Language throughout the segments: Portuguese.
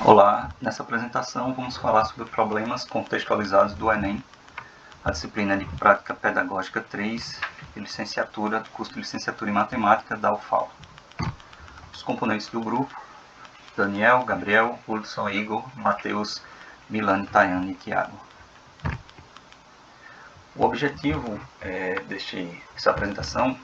Olá, nessa apresentação vamos falar sobre problemas contextualizados do Enem, a disciplina de Prática Pedagógica 3 e licenciatura, curso de licenciatura em Matemática da UFAL. Os componentes do grupo: Daniel, Gabriel, Hudson, Igor, Matheus, Milane, Tayane e Thiago. O objetivo dessa apresentação,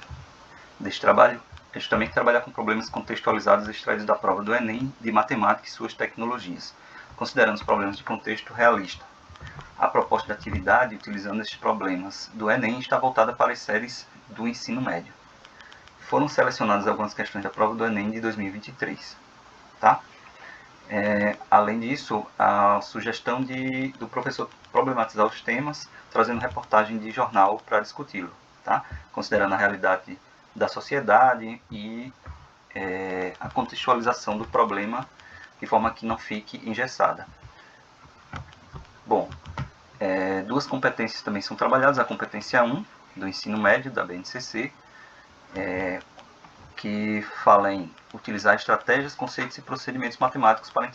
deste trabalho, é justamente trabalhar com problemas contextualizados extraídos da prova do Enem de Matemática e suas tecnologias, considerando os problemas de contexto realista. A proposta de atividade, utilizando estes problemas do Enem, está voltada para as séries do ensino médio. Foram selecionadas algumas questões da prova do Enem de 2023. Tá? Além disso, a sugestão do professor problematizar os temas, trazendo reportagem de jornal para discuti-lo, tá? Considerando a realidade da sociedade e a contextualização do problema de forma que não fique engessada. Bom, duas competências também são trabalhadas. A competência 1 do ensino médio da BNCC, que fala em utilizar estratégias, conceitos e procedimentos matemáticos para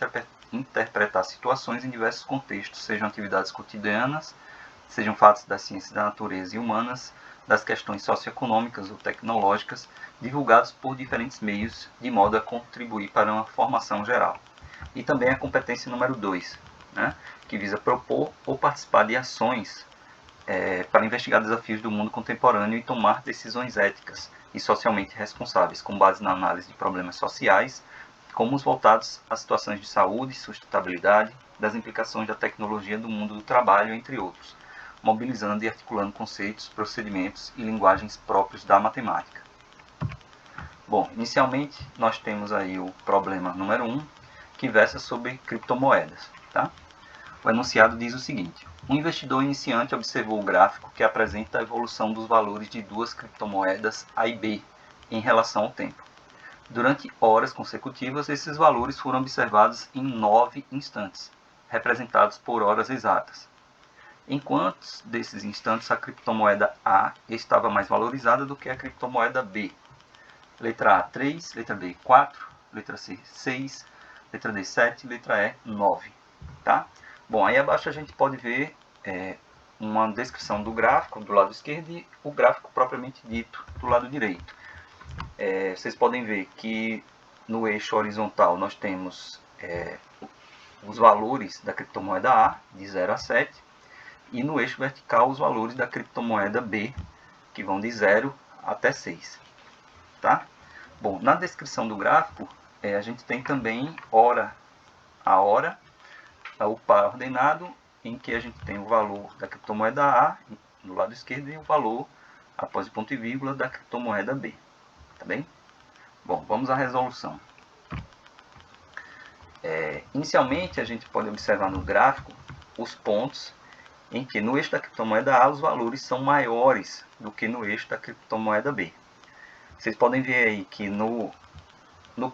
interpretar situações em diversos contextos, sejam atividades cotidianas, sejam fatos das ciências da natureza e humanas, das questões socioeconômicas ou tecnológicas, divulgados por diferentes meios, de modo a contribuir para uma formação geral. E também a competência número 2, que visa propor ou participar de ações para investigar desafios do mundo contemporâneo e tomar decisões éticas e socialmente responsáveis, com base na análise de problemas sociais, como os voltados a situações de saúde, sustentabilidade, das implicações da tecnologia do mundo do trabalho, entre outros, mobilizando e articulando conceitos, procedimentos e linguagens próprios da matemática. Bom, inicialmente nós temos aí o problema número 1, que versa sobre criptomoedas. Tá? O enunciado diz o seguinte: um investidor iniciante observou o gráfico que apresenta a evolução dos valores de duas criptomoedas A e B em relação ao tempo. Durante horas consecutivas, esses valores foram observados em 9 instantes, representados por horas exatas. Em quantos desses instantes a criptomoeda A estava mais valorizada do que a criptomoeda B? Letra A, 3, letra B, 4, letra C, 6, letra D, 7, letra E, 9. Tá? Bom, aí abaixo a gente pode ver uma descrição do gráfico do lado esquerdo e o gráfico propriamente dito do lado direito. Vocês podem ver que no eixo horizontal nós temos os valores da criptomoeda A, de 0 a 7, e no eixo vertical os valores da criptomoeda B, que vão de 0 até 6. Tá? Bom, na descrição do gráfico, a gente tem também a hora, o par ordenado, em que a gente tem o valor da criptomoeda A no lado esquerdo e o valor, após o ponto e vírgula, da criptomoeda B. Tá bem? Bom, vamos à resolução. Inicialmente, a gente pode observar no gráfico os pontos em que no eixo da criptomoeda A os valores são maiores do que no eixo da criptomoeda B. Vocês podem ver aí que no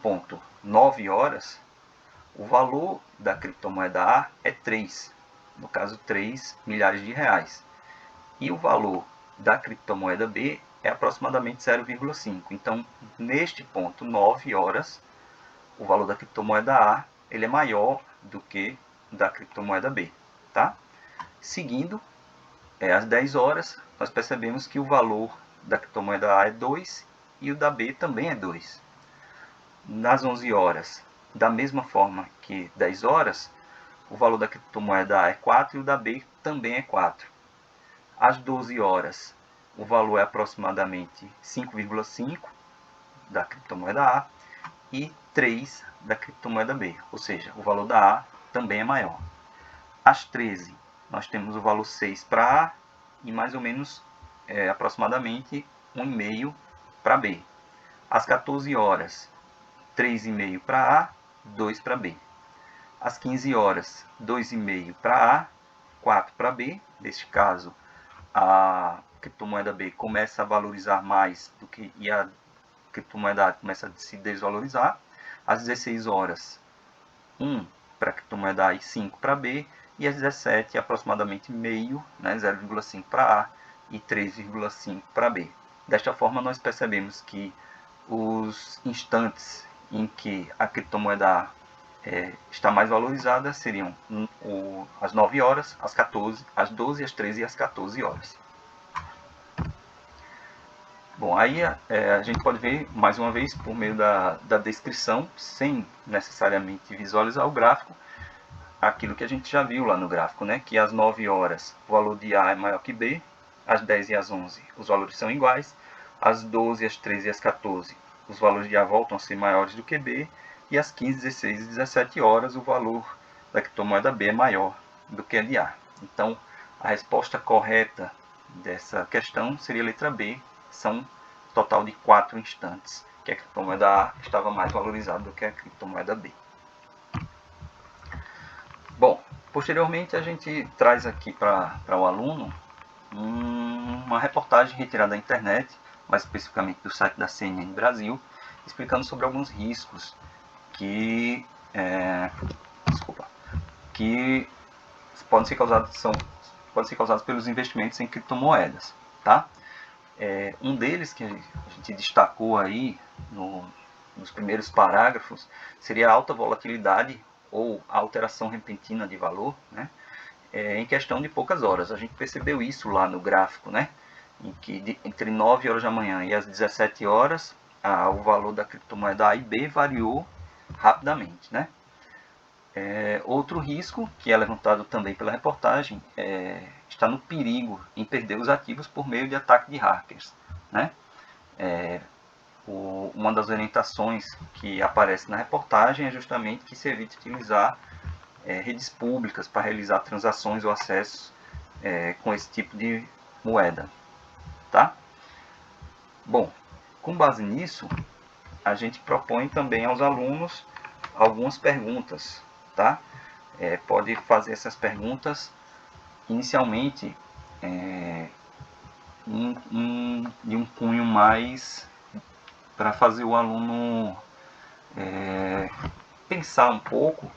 ponto 9 horas, o valor da criptomoeda A é 3, no caso 3 milhares de reais. E o valor da criptomoeda B é aproximadamente 0,5. Então, neste ponto 9 horas, o valor da criptomoeda A ele é maior do que da criptomoeda B. Tá? Seguindo, às 10 horas, nós percebemos que o valor da criptomoeda A é 2 e o da B também é 2. Nas 11 horas, da mesma forma que 10 horas, o valor da criptomoeda A é 4 e o da B também é 4. Às 12 horas, o valor é aproximadamente 5,5 da criptomoeda A e 3 da criptomoeda B, ou seja, o valor da A também é maior. Às 13, nós temos o valor 6 para A e mais ou menos aproximadamente 1,5 para B. Às 14 horas, 3,5 para A, 2 para B. Às 15 horas, 2,5 para A, 4 para B. Neste caso, a criptomoeda B começa a valorizar mais do que e a criptomoeda A começa a se desvalorizar. Às 16 horas, 1 para a criptomoeda A e 5 para B. E às 17, aproximadamente meio, 0,5 para A e 3,5 para B. Desta forma, nós percebemos que os instantes em que a criptomoeda A está mais valorizada seriam às 9 horas, às 14, às 12, às 13 e às 14 horas. Bom, aí a gente pode ver, mais uma vez, por meio da descrição, sem necessariamente visualizar o gráfico, aquilo que a gente já viu lá no gráfico, né? Que às 9 horas o valor de A é maior que B, às 10 e às 11 os valores são iguais, às 12, às 13 e às 14 os valores de A voltam a ser maiores do que B, e às 15, 16 e 17 horas o valor da criptomoeda B é maior do que a de A. Então, a resposta correta dessa questão seria a letra B, são um total de 4 instantes que a criptomoeda A estava mais valorizada do que a criptomoeda B. Bom, posteriormente a gente traz aqui para o aluno uma reportagem retirada da internet, mais especificamente do site da CNN Brasil, explicando sobre alguns riscos que podem ser causados pelos investimentos em criptomoedas, tá? Um deles que a gente destacou aí nos primeiros parágrafos seria a alta volatilidade ou a alteração repentina de valor, né? Em questão de poucas horas. A gente percebeu isso lá no gráfico, né? Em que entre 9 horas da manhã e as 17 horas, o valor da criptomoeda A e B variou rapidamente, né? Outro risco, que é levantado também pela reportagem, está no perigo em perder os ativos por meio de ataque de hackers, né? Uma das orientações que aparece na reportagem é justamente que se evite utilizar redes públicas para realizar transações ou acessos com esse tipo de moeda, tá? Bom, com base nisso, a gente propõe também aos alunos algumas perguntas, tá? Pode fazer essas perguntas inicialmente de um cunho mais para fazer o aluno pensar um pouco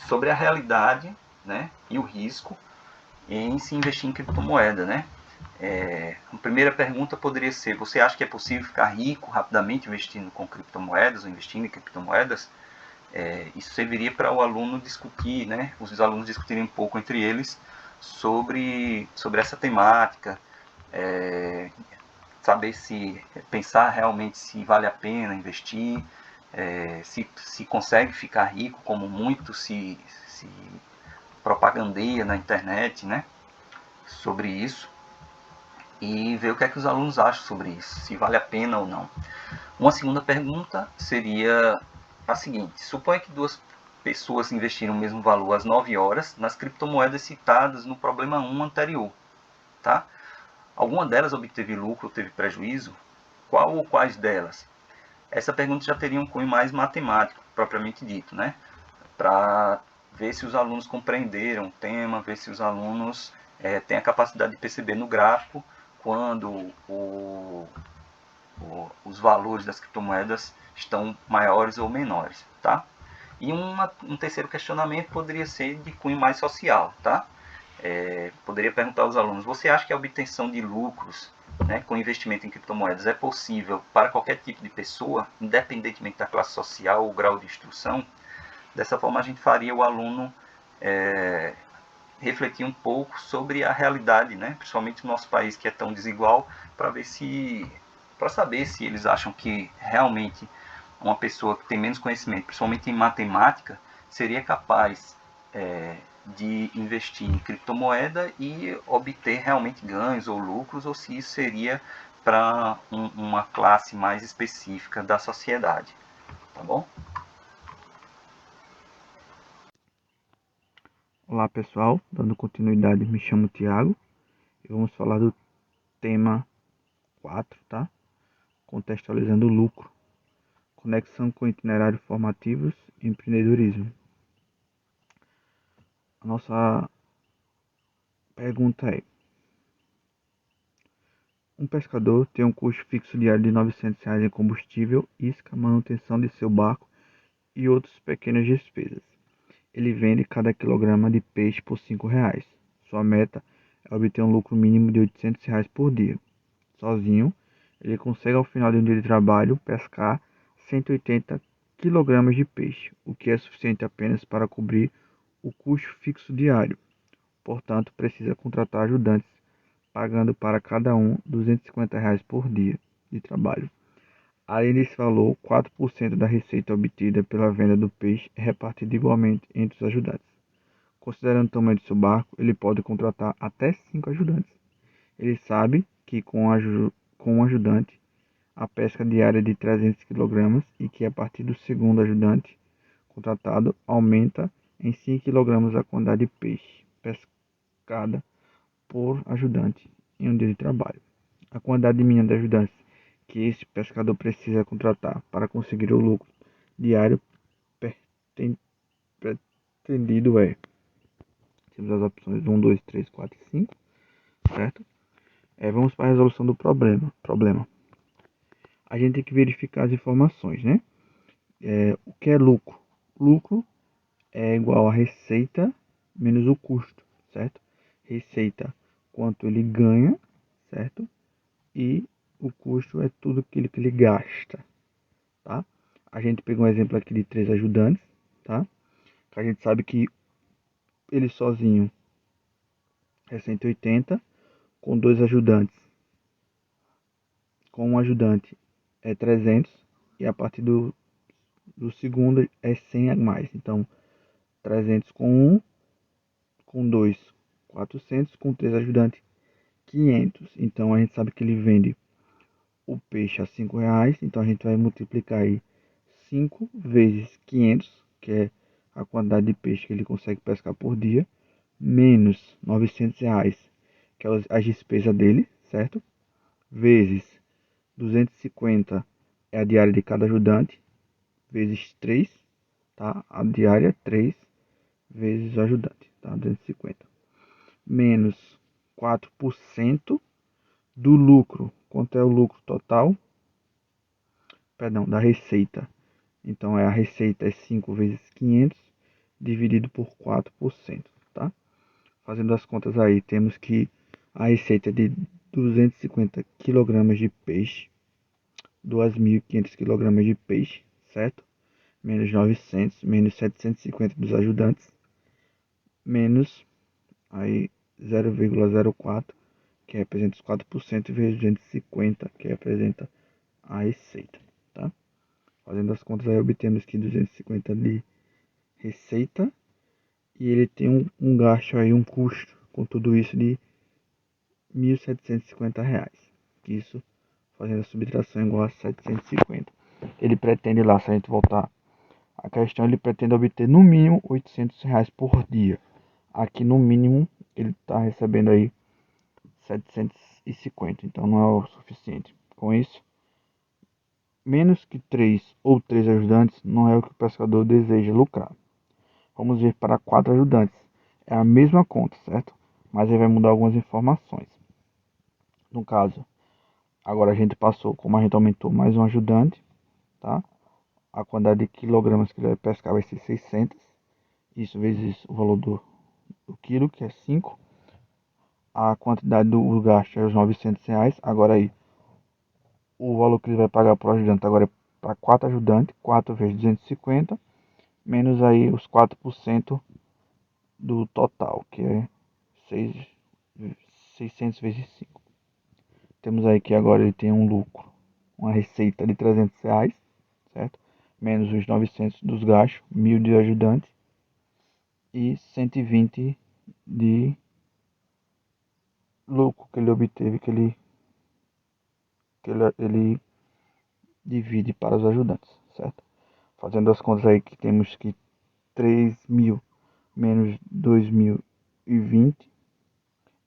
sobre a realidade, né, e o risco em se investir em criptomoeda, né? A primeira pergunta poderia ser: você acha que é possível ficar rico rapidamente investindo com criptomoedas ou investindo em criptomoedas? Isso serviria para o aluno discutir, né? Os alunos discutirem um pouco entre eles sobre essa temática, saber pensar realmente se vale a pena investir, se consegue ficar rico, como muito se propagandeia na internet, né, sobre isso, e ver o que é que os alunos acham sobre isso, se vale a pena ou não. Uma segunda pergunta seria a seguinte: suponha que duas pessoas investiram o mesmo valor às 9 horas nas criptomoedas citadas no problema 1 anterior, tá? Alguma delas obteve lucro ou teve prejuízo? Qual ou quais delas? Essa pergunta já teria um cunho mais matemático, propriamente dito, né? Para ver se os alunos compreenderam o tema, ver se os alunos têm a capacidade de perceber no gráfico quando os valores das criptomoedas estão maiores ou menores, tá? E um terceiro questionamento poderia ser de cunho mais social, tá? Poderia perguntar aos alunos: você acha que a obtenção de lucros, né, com investimento em criptomoedas é possível para qualquer tipo de pessoa, independentemente da classe social ou grau de instrução? Dessa forma a gente faria o aluno refletir um pouco sobre a realidade, né, principalmente no nosso país que é tão desigual, para saber se eles acham que realmente uma pessoa que tem menos conhecimento, principalmente em matemática, seria capaz de investir em criptomoeda e obter realmente ganhos ou lucros, ou se isso seria para uma classe mais específica da sociedade, tá bom? Olá pessoal, dando continuidade, me chamo Thiago e vamos falar do tema 4, tá? Contextualizando o lucro, conexão com itinerários formativos e empreendedorismo. A nossa pergunta é: um pescador tem um custo fixo diário de R$ 900 em combustível, isca, manutenção de seu barco e outras pequenas despesas. Ele vende cada quilograma de peixe por R$ 5. Sua meta é obter um lucro mínimo de R$ 800 por dia. Sozinho, ele consegue ao final de um dia de trabalho pescar 180 kg de peixe, o que é suficiente apenas para cobrir o custo fixo diário. Portanto, precisa contratar ajudantes, pagando para cada um R$ 250 por dia de trabalho. Além desse valor, 4% da receita obtida pela venda do peixe é repartida igualmente entre os ajudantes. Considerando o tamanho do seu barco, ele pode contratar até 5 ajudantes. Ele sabe que com um ajudante, a pesca diária é de 300 kg e que a partir do segundo ajudante contratado aumenta em 5 kg a quantidade de peixe pescada por ajudante em um dia de trabalho. A quantidade mínima de ajudantes que esse pescador precisa contratar para conseguir o lucro diário pretendido é... Temos as opções 1, 2, 3, 4 e 5, certo? Vamos para a resolução do problema. A gente tem que verificar as informações, né? O que é lucro? Lucro é igual a receita menos o custo, certo? Receita, quanto ele ganha, certo? E o custo é tudo aquilo que ele gasta, tá? A gente pegou um exemplo aqui de 3 ajudantes, tá? Que a gente sabe que ele sozinho é 180, com 2 ajudantes. Com um ajudante é 300 e a partir do segundo é 100 a mais. Então, 300 com 1, com 2, 400, com 3 ajudantes, 500. Então, a gente sabe que ele vende o peixe a R$ 5. Então, a gente vai multiplicar aí 5 vezes 500, que é a quantidade de peixe que ele consegue pescar por dia, menos R$ 900, que é as despesas dele, certo? Vezes 250 é a diária de cada ajudante, vezes 3, tá? A diária 3 vezes o ajudante, tá? 250. Menos 4% do lucro. Quanto é o lucro total? Perdão, da receita. Então, a receita é 5 vezes 500 dividido por 4%, tá? Fazendo as contas aí, temos que a receita é de 250 kg de peixe, 2.500 kg de peixe, certo? Menos 900, menos 750 dos ajudantes, menos aí 0,04, que representa os 4%, vezes 250, que representa a receita, tá? Fazendo as contas aí, obtemos que 250 de receita e ele tem um gasto aí, um custo com tudo isso de R$ 1.750. Isso, fazendo a subtração igual a 750. Ele pretende lá, se a gente voltar a questão, ele pretende obter no mínimo R$ 800 por dia. Aqui no mínimo ele está recebendo aí 750, então não é o suficiente. Com isso, menos que 3 ou 3 ajudantes não é o que o pescador deseja lucrar. Vamos ver para 4 ajudantes. É a mesma conta, certo? Mas aí vai mudar algumas informações. No caso, agora a gente passou, como a gente aumentou mais um ajudante, tá? A quantidade de quilogramas que ele vai pescar vai ser 600. Isso vezes o valor do quilo, que é 5. A quantidade do gasto é os R$ 900. Agora aí, o valor que ele vai pagar por ajudante agora é para 4 ajudantes. 4 vezes 250, menos aí os 4% do total, que é 600 vezes 5. Temos aí que agora ele tem um lucro, uma receita de R$ 300, certo? Menos os 900 dos gastos, 1.000 de ajudante e 120 de lucro que ele obteve, que ele divide para os ajudantes, certo? Fazendo as contas aí, que temos que 3.000 menos 2.020,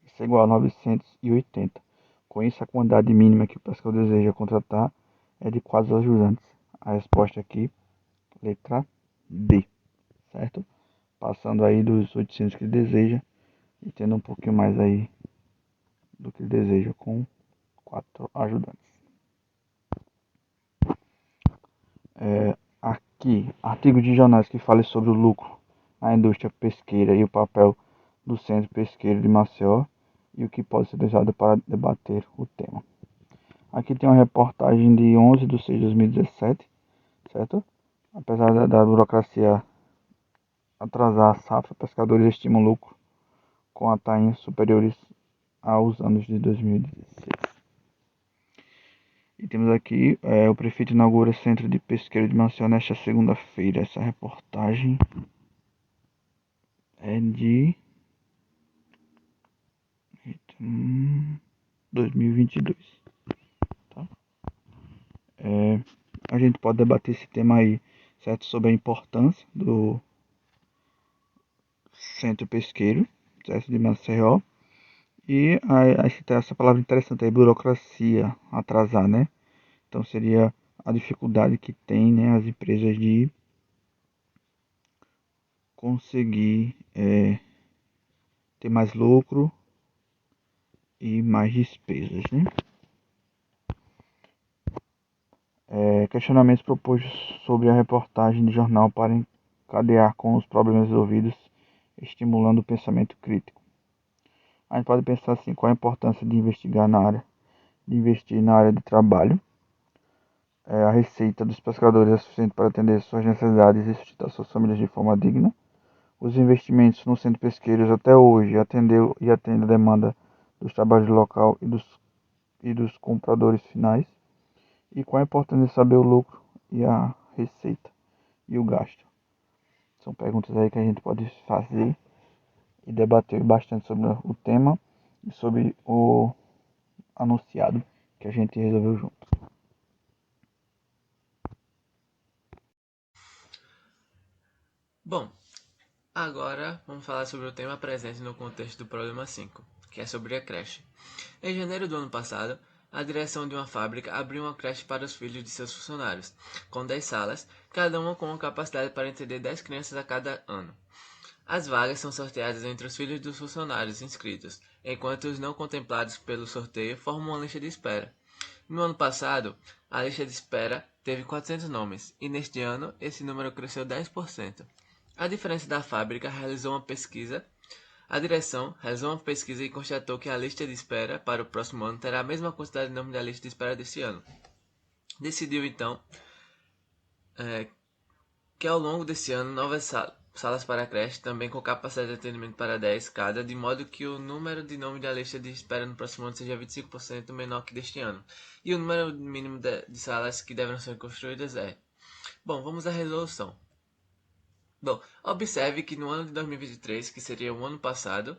isso é igual a 980. Com isso, a quantidade mínima que o pescador deseja contratar é de 4 ajudantes. A resposta aqui, letra D, certo? Passando aí dos 800 que ele deseja e tendo um pouquinho mais aí do que ele deseja com 4 ajudantes. Aqui, artigo de jornais que fale sobre o lucro na indústria pesqueira e o papel do Centro Pesqueiro de Maceió e o que pode ser usado para debater o tema. Aqui tem uma reportagem de 11 de 6 de 2017, certo? Apesar da burocracia atrasar a safra, pescadores estimam lucro com a tainha superiores aos anos de 2016. E temos aqui, o prefeito inaugura centro de pesqueiro de Maceió nesta segunda-feira. Essa reportagem é de 2022. Tá? A gente pode debater esse tema aí, certo? Sobre a importância do centro pesqueiro, certo? De Maceió. E aí tem essa palavra interessante aí, burocracia, atrasar, né? Então seria a dificuldade que tem, né, as empresas de conseguir ter mais lucro e mais despesas, né? Questionamentos propostos sobre a reportagem de jornal para encadear com os problemas resolvidos, estimulando o pensamento crítico. A gente pode pensar assim, qual a importância de investir na área de trabalho. A receita dos pescadores é suficiente para atender suas necessidades e sustentar suas famílias de forma digna. Os investimentos no centro pesqueiros até hoje atendeu e atende a demanda dos trabalhadores local e dos compradores finais. E qual a importância de saber o lucro e a receita e o gasto? São perguntas aí que a gente pode fazer e debater bastante sobre o tema e sobre o anunciado que a gente resolveu junto. Bom, agora vamos falar sobre o tema presente no contexto do problema 5, que é sobre a creche. Em janeiro do ano passado, a direção de uma fábrica abriu uma creche para os filhos de seus funcionários, com 10 salas, cada uma com uma capacidade para atender 10 crianças a cada ano. As vagas são sorteadas entre os filhos dos funcionários inscritos, enquanto os não contemplados pelo sorteio formam uma lista de espera. No ano passado, a lista de espera teve 400 nomes, e neste ano esse número cresceu 10%. A diferença da fábrica realizou uma pesquisa. A direção realizou uma pesquisa e constatou que a lista de espera para o próximo ano terá a mesma quantidade de nomes da lista de espera deste ano. Decidiu então que ao longo desse ano novas salas para a creche, também com capacidade de atendimento para 10 cada, de modo que o número de nomes da lista de espera no próximo ano seja 25% menor que deste ano. E o número mínimo de salas que devem ser construídas é... Bom, vamos à resolução. Bom, observe que no ano de 2023, que seria o ano passado,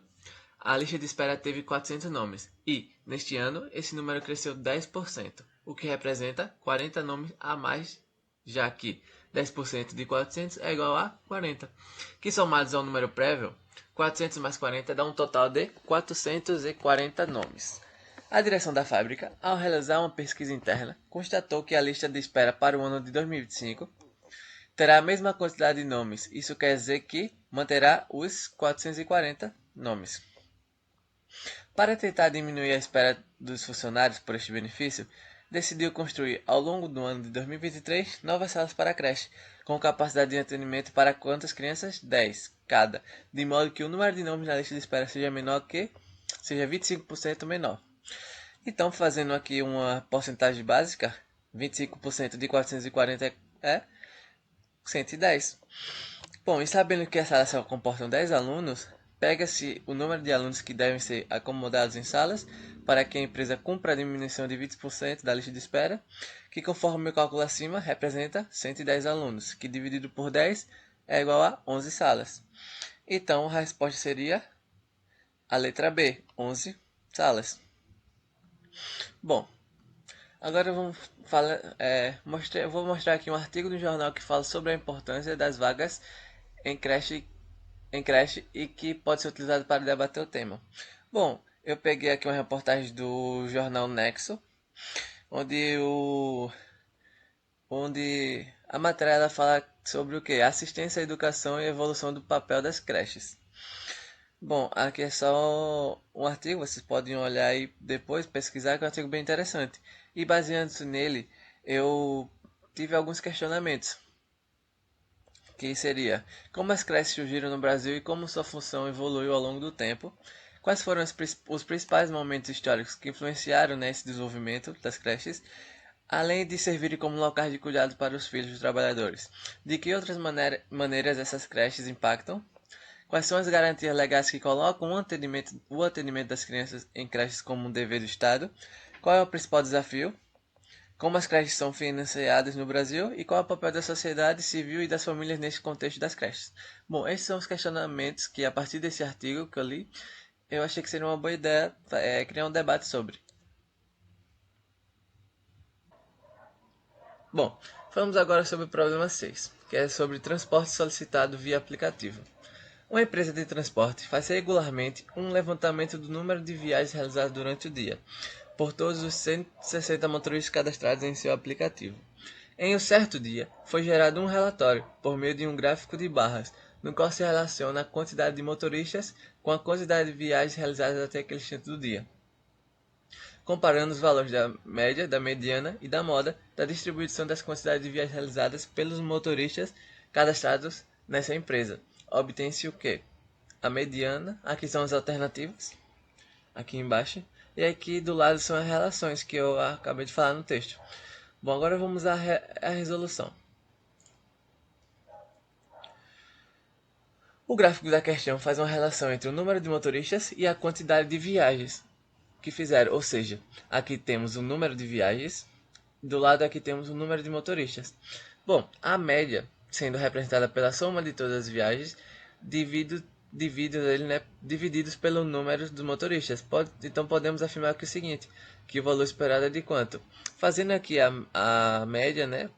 a lista de espera teve 400 nomes e, neste ano, esse número cresceu 10%, o que representa 40 nomes a mais, já que 10% de 400 é igual a 40, que somados ao número prévio, 400 mais 40 dá um total de 440 nomes. A direção da fábrica, ao realizar uma pesquisa interna, constatou que a lista de espera para o ano de 2025 terá a mesma quantidade de nomes. Isso quer dizer que manterá os 440 nomes. Para tentar diminuir a espera dos funcionários por este benefício, decidiu construir, ao longo do ano de 2023, novas salas para a creche, com capacidade de atendimento para quantas crianças? 10 cada, de modo que o número de nomes na lista de espera seja 25% menor. Então, fazendo aqui uma porcentagem básica, 25% de 440 é 110. Bom, e sabendo que as salas só comportam 10 alunos, pega-se o número de alunos que devem ser acomodados em salas para que a empresa cumpra a diminuição de 20% da lista de espera, que conforme o meu cálculo acima representa 110 alunos, que dividido por 10 é igual a 11 salas. Então a resposta seria a letra B, 11 salas. Bom, agora vamos vou mostrar aqui um artigo do jornal que fala sobre a importância das vagas em creche e que pode ser utilizado para debater o tema. Bom, eu peguei aqui uma reportagem do jornal Nexo, onde a matéria fala sobre o que? Assistência à educação e evolução do papel das creches. Bom, aqui é só um artigo, vocês podem olhar aí depois, pesquisar, que é um artigo bem interessante. E baseando-se nele, eu tive alguns questionamentos. Que seria, como as creches surgiram no Brasil e como sua função evoluiu ao longo do tempo? Quais foram os principais momentos históricos que influenciaram nesse desenvolvimento das creches? além de servirem como locais de cuidado para os filhos dos trabalhadores. De que outras maneiras essas creches impactam? Quais são as garantias legais que colocam o atendimento das crianças em creches como um dever do Estado? Qual é o principal desafio? Como as creches são financiadas no Brasil e qual é o papel da sociedade civil e das famílias neste contexto das creches? Bom, esses são os questionamentos que, a partir desse artigo que eu li, eu achei que seria uma boa ideia criar um debate sobre. Bom, falamos agora sobre o problema 6, que é sobre transporte solicitado via aplicativo. Uma empresa de transporte faz regularmente um levantamento do número de viagens realizadas durante o dia, por todos os 160 motoristas cadastrados em seu aplicativo. Em um certo dia, foi gerado um relatório, por meio de um gráfico de barras, no qual se relaciona a quantidade de motoristas com a quantidade de viagens realizadas até aquele instante do dia, comparando os valores da média, da mediana e da moda da distribuição das quantidades de viagens realizadas pelos motoristas cadastrados nessa empresa. Obtém-se o que? A mediana, aqui são as alternativas, aqui embaixo, e aqui do lado são as relações que eu acabei de falar no texto. Bom, agora vamos à resolução. O gráfico da questão faz uma relação entre o número de motoristas e a quantidade de viagens que fizeram, ou seja, aqui temos o número de viagens, do lado aqui temos o número de motoristas. Bom, a média, sendo representada pela soma de todas as viagens, divididos pelo número dos motoristas. Então podemos afirmar aqui o seguinte, que o valor esperado é de quanto? Fazendo aqui a média, né,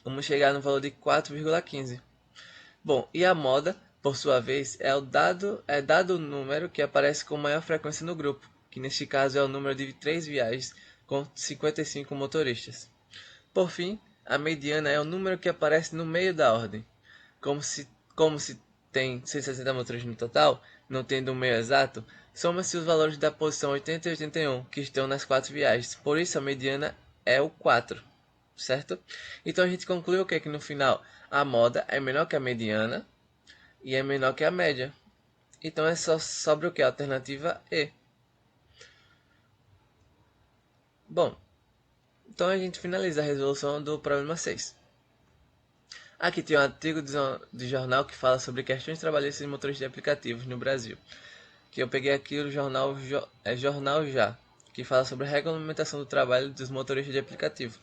vamos chegar no valor de 4,15. Bom, e a moda, por sua vez, é dado o número que aparece com maior frequência no grupo, que neste caso é o número de 3 viagens com 55 motoristas. Por fim, a mediana é o número que aparece no meio da ordem. Como se tem 160 motoristas no total, não tendo um meio exato, soma-se os valores da posição 80 e 81, que estão nas 4 viagens. Por isso, a mediana é o 4, certo? Então, a gente concluiu que no final a moda é menor que a mediana e é menor que a média. Então, é só sobre o que? A alternativa E. Bom, então a gente finaliza a resolução do problema 6. Aqui tem um artigo de jornal que fala sobre questões trabalhistas de motoristas de aplicativos no Brasil. Que eu peguei aqui o jornal Jornal Já, que fala sobre a regulamentação do trabalho dos motoristas de aplicativo.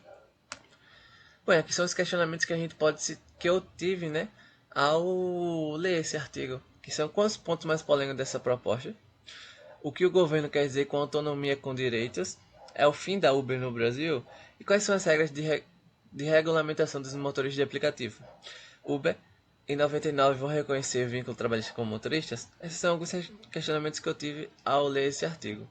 Bom, aqui são os questionamentos que eu tive, né, ao ler esse artigo. Que são quais os pontos mais polêmicos dessa proposta? O que o governo quer dizer com autonomia com direitos? É o fim da Uber no Brasil? E quais são as regras de regulamentação dos motoristas de aplicativo? Uber, em 99, vão reconhecer o vínculo trabalhista com motoristas? Esses são alguns questionamentos que eu tive ao ler esse artigo.